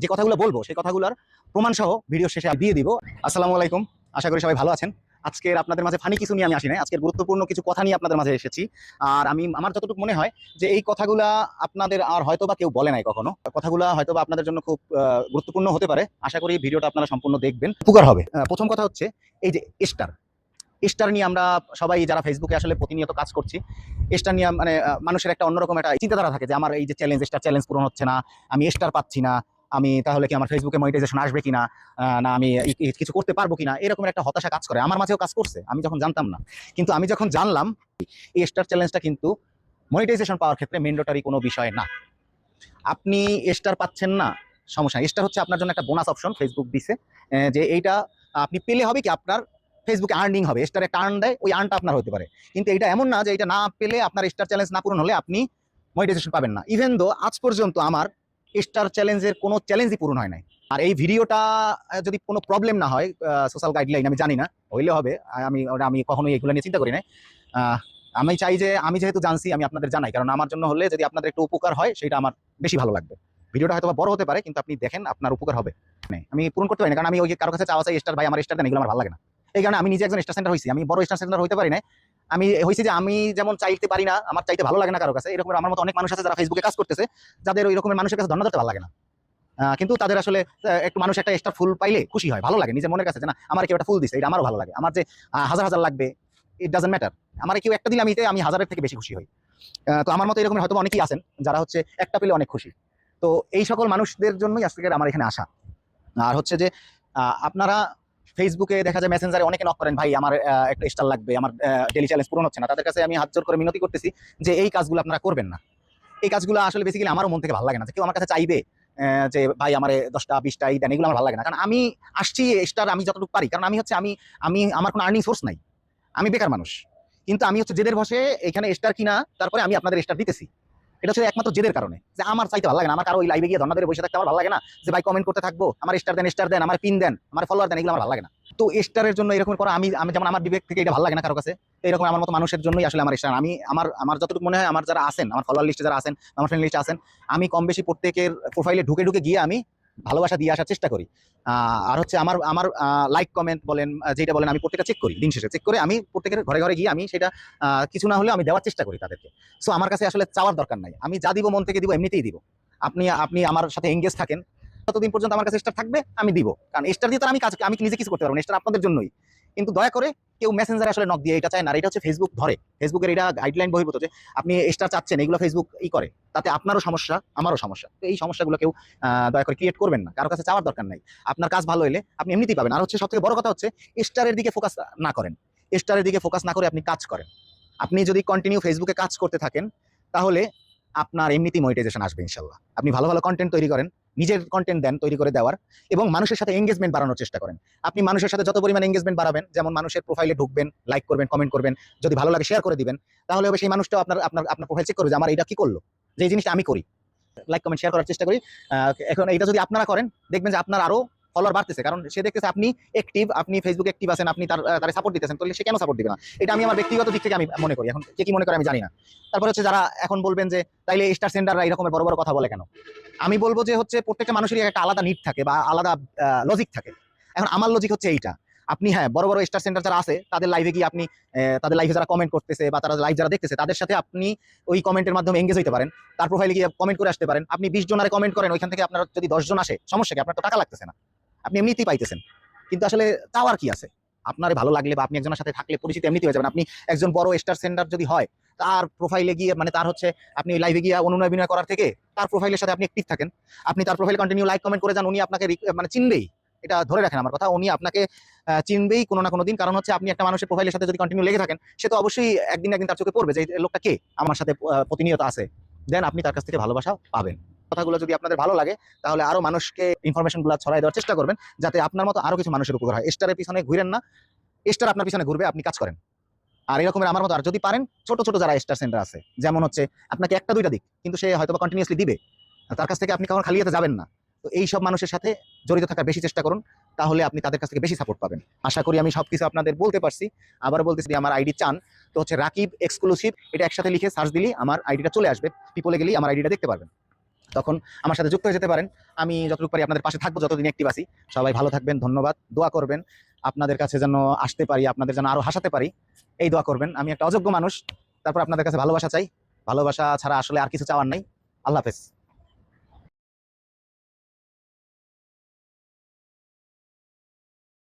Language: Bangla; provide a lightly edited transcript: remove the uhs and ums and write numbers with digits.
যে কথাগুলো বলবো সেই কথাগুলোর প্রমাণ সহ ভিডিও শেষে দিয়ে দিব। আসসালামু আলাইকুম, আশা করি সবাই ভালো আছেন। আজকের আপনাদের মাঝে ফানি কিছু নিয়ে আমি আসি নাই, আজকের গুরুত্বপূর্ণ কিছু কথা নিয়ে আপনাদের মাঝে এসেছি। আর আমার যতটুকু মনে হয় যে এই কথাগুলা আপনাদের আর হয়তো বা কেউ বলে নাই কখনো, কথাগুলা হয়তো বা আপনাদের জন্য খুব গুরুত্বপূর্ণ হতে পারে। আশা করি ভিডিওটা আপনারা সম্পূর্ণ দেখবেন, উপকার হবে। প্রথম কথা হচ্ছে এই যে স্টার স্টার নিয়ে আমরা সবাই যারা ফেসবুকে আসলে প্রতিনিয়ত কাজ করছি, স্টার নিয়ে মানে মানুষের একটা অন্যরকম একটা চিন্তাধারা থাকে যে আমার এই যে স্টার চ্যালেঞ্জ পূরণ হচ্ছে না, আমি স্টার পাচ্ছি না, আমি তাহলে কি আমার ফেসবুকে মনিটাইজেশন আসবে কিনা, না আমি কিছু করতে পারবো কিনা, এরকম একটা হতাশা কাজ করে। আমার মাঝেও কাজ করছে, আমি যখন জানতাম না। কিন্তু আমি যখন জানলাম এই স্টার চ্যালেঞ্জটা কিন্তু মনিটাইজেশন পাওয়ার ক্ষেত্রে ম্যান্ডেটরি কোনো বিষয় না। আপনি স্টার পাচ্ছেন না, সমস্যা। স্টার হচ্ছে আপনার জন্য একটা বোনাস অপশন ফেসবুক দিছে, যে এইটা আপনি পেলে হবে কি আপনার ফেসবুকে আর্নিং হবে, স্টার একটা আর্ন দেয়, ওই আর্নটা আপনার হতে পারে। কিন্তু এটা এমন না যে এটা না পেলে আপনার স্টার চ্যালেঞ্জ না পূরণ হলে আপনি মনিটাইজেশন পাবেন না। ইভেন দো আজ পর্যন্ত আমার স্টার চ্যালেঞ্জের কোনো চ্যালেঞ্জই পূরণ হয় নাই। আর এই ভিডিওটা যদি কোনো প্রবলেম না হয়, সোশ্যাল গাইডলাইন আমি জানি না, হইলে হবে, আমি কখনোই এগুলো নিয়ে চিন্তা করি না। আমি চাই যে আমি যেহেতু জানছি আমি আপনাদের জানাই, কারণ আমার জন্য হলে যদি আপনাদের একটু উপকার হয় সেটা আমার বেশি ভালো লাগবে। ভিডিওটা হয়তো বড় হতে পারে, কিন্তু আপনি দেখেন আপনার উপকার হবে। আমি পূরণ করতে পারি না, কারণ আমি ওই কারো কাছে চাওয়া চাই স্টার, ভাই আমার স্টার দেন, এগুলো আমার ভালো লাগে না। এই কারণে আমি নিজে একজন স্টার সেন্টার হয়েছি, আমি বড় স্টার সেন্টার হইতে পারি না। আমি হয়েছি যে আমি যেমন চাইতে পারি না, আমার চাইতে ভালো লাগে না কারো কাছে, এরকম আমার মতো অনেক মানুষ আছে যারা ফেসবুকে কাজ করতেছে, যাদের ওই রকমের মানুষের কাছে ধর্ণা ধরতে ভালো লাগে না। কিন্তু তাদের আসলে একটু মানুষ একটা স্টার ফুল পাইলে খুশি হয়, ভালো লাগে নিজের মনের কাছে যে না আমার কেউ একটা ফুল দিচ্ছে, এটা আমারও ভালো লাগে। আমার যে হাজার হাজার লাগবে, ইট ডাজন্ট ম্যাটার, আমার কেউ একটা দিলে আমি হাজারের থেকে বেশি খুশি হই। তো আমার মতো এরকম হয়তো অনেকেই আছেন যারা হচ্ছে একটা পেলে অনেক খুশি। তো এই সকল মানুষদের জন্যই আজকে আমার এখানে আসা। আর হচ্ছে যে আপনারা ফেসবুকে দেখা যায় মেসেঞ্জারে অনেকে নক করেন, ভাই আমার একটা স্টার লাগবে, আমার ডেলি চ্যালেঞ্জ পূরণ হচ্ছে না। তাদের কাছে আমি হাত জোর করে মিনতি করতেছি যে এই কাজগুলো আপনারা করবেন না। এই কাজগুলো আসলে বেসিক্যালি আমারও মন থেকে ভালো লাগে না যে কেউ আমার কাছে চাইবে যে ভাই আমার 10টা 20টা এই দেন, এগুলো আমার ভালো লাগে না। কারণ আমি আসছি স্টার আমি যতটুকু পারি, কারণ আমি হচ্ছে আমি আমার কোনো আর্নিং সোর্স নাই, আমি বেকার মানুষ। কিন্তু আমি হচ্ছে জেদের বসে এখানে স্টার কিনা, তারপরে আমি আপনাদের স্টার দিতেছি। এটা হচ্ছে একমাত্র জেদের কারণে, যে আমার চাইতে ভালো লাগে না, আমার কারো ওই লাইভে গিয়ে ধর্ণা দিয়ে বসে থাকতে আমার ভালো লাগে না, যে ভাই কমেন্ট করতে থাকবো আমার স্টার দেন, আমার পিন দেন, আমার ফলোয়ার দেন, এগুলো আমার ভালো লাগে না। তো স্টারের জন্য এরকম করা আমি আমি যেমন আমার বিবেক থেকে এটা ভালো লাগে না কারো কাছে, তো এরকম আমার মতো মানুষের জন্যই আসলে আমার স্টার। আমি আমার যতটুকু মনে হয়, আমার যারা আছেন, আমার ফলোয়ার লিস্টে যারা আছেন, আমার ফ্রেন্ড লিস্টে আছেন, আমি কম বেশি প্রত্যেকের প্রোফাইলে ঢুকে ঢুকে গিয়ে আমি ভালোবাসা দিয়ে আসার চেষ্টা করি। আর হচ্ছে আমার আমার লাইক কমেন্ট বলেন, যেটা বলেন, আমি প্রত্যেকটা চেক করি, দিন শেষে চেক করে আমি প্রত্যেকের ঘরে ঘরে গিয়ে আমি সেটা কিছু না হলেও আমি দেওয়ার চেষ্টা করি তাদেরকে। সো আমার কাছে আসলে চাওয়ার দরকার নাই, আমি যা দিব মন থেকে দিব, এমনিতেই দিব। আপনি আপনি আমার সাথে এঙ্গেজ থাকেন, ততদিন পর্যন্ত আমার কাছে স্টার থাকবে, আমি দিব। কারণ স্টার দিয়ে তো আমি নিজে কিছু করতে পারবো না, স্টার আপনাদের জন্যই। কিন্তু দয়া করে কেউ মেসেঞ্জারে আসলে নক দিয়ে এটা চায় না, আর এটা হচ্ছে ফেসবুক ধরে, ফেসবুকের এটা গাইডলাইন বহির্ভূত যে আপনি স্টার চাচ্ছেন, এগুলো ফেসবুক করে, তাতে আপনারও সমস্যা আমারও সমস্যা। তো এই সমস্যাগুলো কেউ দয়া করে ক্রিয়েট করবেন না, কারো কাছে চাওয়ার দরকার নাই। আপনার কাজ ভালো হলে আপনি এমনিতেই পাবেন। আর হচ্ছে সবথেকে বড় কথা হচ্ছে স্টারের দিকে ফোকাস না করেন, স্টারের দিকে ফোকাস না করে আপনি কাজ করেন। আপনি যদি কন্টিনিউ ফেসবুকে কাজ করতে থাকেন, তাহলে আপনার এমনিতেই মনিটাইজেশন আসবে ইনশাল্লাহ। আপনি ভালো ভালো কন্টেন্ট তৈরি করেন, নিজের কন্টেন্ট দেন তৈরি করে দেওয়ার, এবং মানুষের সাথে এঙ্গেজমেন্ট বাড়ানোর চেষ্টা করেন। আপনি মানুষের সাথে যত পরিমাণ এঙ্গেজমেন্ট বাড়াবেন, যেমন মানুষের প্রোফাইলে ঢুকবেন, লাইক করবেন, কমেন্ট করবেন, যদি ভালো লাগে শেয়ার করে দিবেন, তাহলে হবে সেই মানুষটাও আপনার আপনার আপনার প্রোফাইল চেক করবে যে আমার এটা কি করলো, যে এই জিনিসটা আমি করি, লাইক কমেন্ট শেয়ার করার চেষ্টা করি। এখন এটা যদি আপনারা করেন, দেখবেন যে আপনার আরো ফলোয়ার বাড়তেছে, কারণ সে দেখতেছে আপনি অ্যাক্টিভ, আপনি ফেসবুকে অ্যাক্টিভ আছেন, আপনি তার সাপোর্ট দিতেছেন, তাহলে সে কেন সাপোর্ট দিবে না? এটা আমি আমার ব্যক্তিগত দিক থেকে আমি মনে করি। এখন কে কি মনে করে আমি জানি না। তারপর হচ্ছে যারা এখন বলবেন যে তাইলে স্টার সেন্টাররা এরকমের বড় বড় কথা বলে কেন, আমি বলবো যে হচ্ছে প্রত্যেকটা মানুষেরই একটা আলাদা নিড থাকে বা আলাদা লজিক থাকে। এখন আমার লজিক হচ্ছে এইটা, আপনি হ্যাঁ বড় বড় স্টার সেন্টার যারা আছে তাদের লাইভে গিয়ে আপনি তাদের লাইভে যারা কমেন্ট করতেছে বা তারা লাইভ যারা দেখতেছে তাদের সাথে আপনি ওই কমেন্টের মাধ্যমে এঙ্গেজ হইতে পারেন, তার প্রোফাইলে গিয়ে কমেন্ট করে আসতে পারেন। আপনি 20 জনের কমেন্ট করেন, ওইখান থেকে আপনার যদি 10 জন আসে, সমস্যা কি? আপনার তো টাকা লাগতেছে না, আপনি এমনিতেই পাইতেছেন। কিন্তু আসলে চাওয়ার কি আছে? আপনার ভালো লাগলে বা আপনি একজনের সাথে থাকলে পরিচিতি এমনিতেই হয়ে যাবেন। আপনি একজন বড় স্টার সেন্টার যদি হয়, তার প্রোফাইলে গিয়ে মানে তার হচ্ছে আপনি লাইভে গিয়ে অনুনয় বিনয় করার থেকে তার প্রোফাইলের সাথে আপনি অ্যাক্টিভ থাকেন, আপনি তার প্রোফাইল কন্টিনিউ লাইক কমেন্ট করে যান, উনি আপনাকে মানে চিনবেই। এটা ধরে রাখেন আমার কথা, উনি আপনাকে চিনবেই কোনো না কোনো দিন। কারণ হচ্ছে আপনি একটা মানুষের প্রোফাইলের সাথে যদি কন্টিনিউ লেগে থাকেন, সে তো অবশ্যই একদিন না একদিন তার চোখে পড়বে যে এই লোকটা কে, আমার সাথে প্রতিনিয়ত আছে। দেন আপনি তার কাছ থেকে ভালোবাসা পাবেন। কথাগুলো যদি আপনাদের ভালো লাগে, তাহলে আরো মানুষকে ইনফরমেশন গুলো ছড়াই দেওয়ার চেষ্টা করবেন, যাতে আপনার মতো আরো কিছু মানুষের উপকার হয়। স্টারের পিছনে ঘুরেন না, স্টার আপনার পিছনে ঘুরবে, আপনি কাজ করেন। আর এরকমের আমার মতো আর যদি পারেন ছোট ছোট যারা স্টার সেন্টার আছে, যেমন হচ্ছে আপনাকে একটা দুইটা দিক, কিন্তু সে হয়তো কন্টিনিউসলি দিবে, তার কাছ থেকে আপনি কখনো খালি হাতে যাবেন না। তো এই সব মানুষের সাথে জড়িত থাকার বেশি চেষ্টা করুন, তাহলে আপনি তাদের কাছ থেকে বেশি সাপোর্ট পাবেন। আশা করি আমি সবকিছু আপনাদের বলতে পারছি। আবার বলতেছি, আমার আইডি চান তো হচ্ছে রাকিব এক্সক্লুসিভ, এটা একসাথে লিখে সার্চ দিলেই আমার আইডিটা চলে আসবে, পিপলে গেলেই আমার আইডিটা দেখতে পারবেন। তখন আমার সাথে যুক্ত হয়ে যেতে পারেন। আমি যতটুকু পারি আপনাদের পাশে থাকবো যতদিন অ্যাক্টিভ আছি। সবাই ভালো থাকবেন, ধন্যবাদ। দোয়া করবেন আপনাদের কাছে যেন আসতে পারি, আপনাদের যেন আরো হাসাতে পারি, এই দোয়া করবেন। আমি একটা অযোগ্য মানুষ, তারপর আপনাদের কাছে ভালোবাসা চাই। ভালোবাসা ছাড়া আসলে আর কিছু চাওয়ার নাই। আল্লাহ হাফেজ।